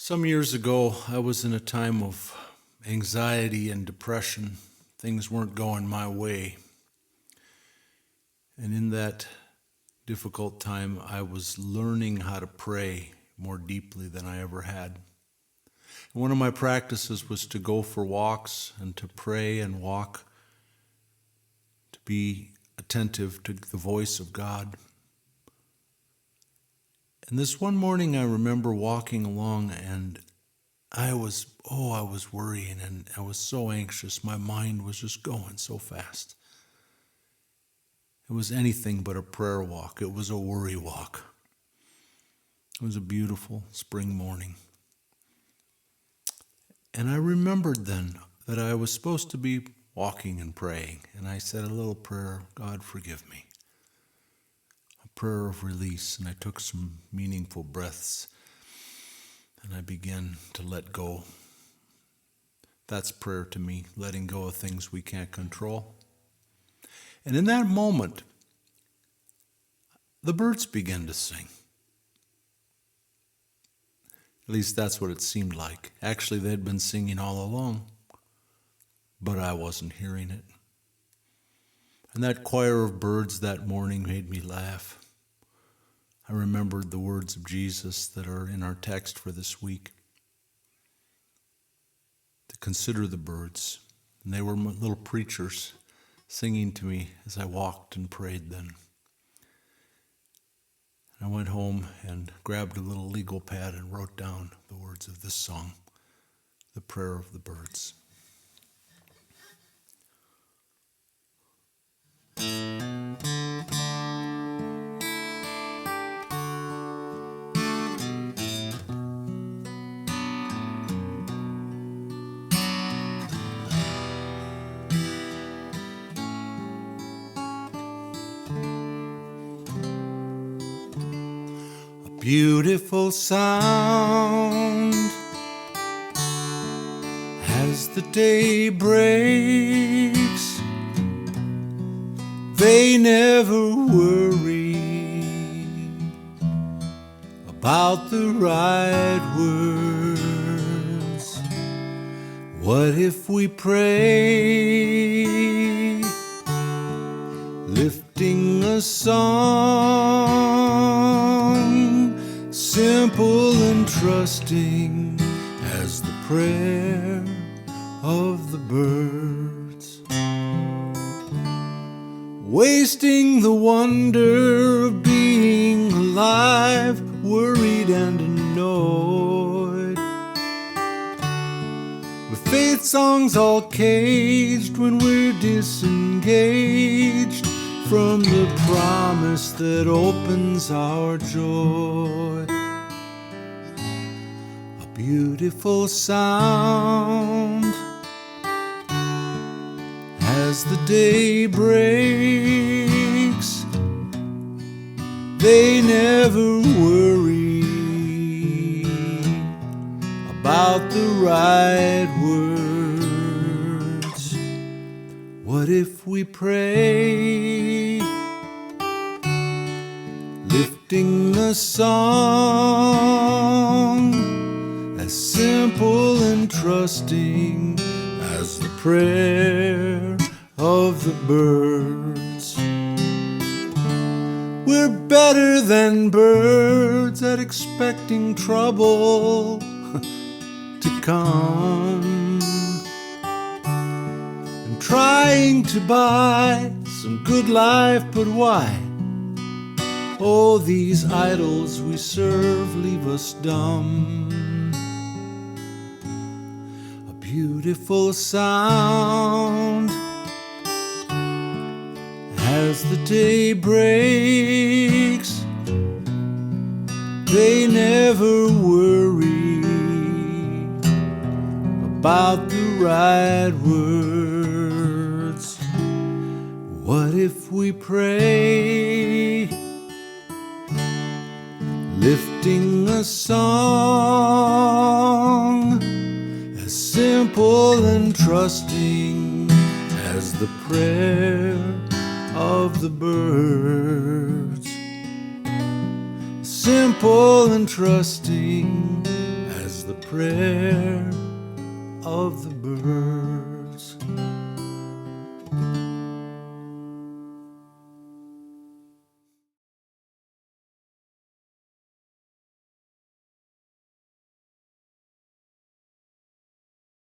Some years ago, I was in a time of anxiety and depression. Things weren't going my way. And in that difficult time, I was learning how to pray more deeply than I ever had. And one of my practices was to go for walks and to pray and walk, to be attentive to the voice of God. And this one morning I remember walking along and I was worrying and I was so anxious. My mind was just going so fast. It was anything but a prayer walk. It was a worry walk. It was a beautiful spring morning. And I remembered then that I was supposed to be walking and praying. And I said a little prayer, God forgive me. Prayer of release, and I took some meaningful breaths and I began to let go. That's prayer to me, letting go of things we can't control. And in that moment, the birds began to sing. At least that's what it seemed like. Actually, they'd been singing all along, but I wasn't hearing it. And that choir of birds that morning made me laugh. I remembered the words of Jesus that are in our text for this week. To consider the birds. And they were little preachers singing to me as I walked and prayed then. And I went home and grabbed a little legal pad and wrote down the words of this song, The Prayer of the Birds. Beautiful sound as the day breaks. They never worry about the right words. What if we pray, lifting a song, simple and trusting as the prayer of the birds, wasting the wonder of being alive, worried and annoyed, with faith songs all caged when we're disengaged from the promise that opens our joy. A beautiful sound as the day breaks. They never worry about the right words. What if we pray, lifting a song as simple and trusting as the prayer of the birds? We're better than birds at expecting trouble to come, and trying to buy some good life, but why? Oh, these idols we serve leave us dumb. A beautiful sound as the day breaks. They never worry about the right words. What if we pray, lifting a song as simple and trusting as the prayer of the birds? Simple and trusting as the prayer of the bird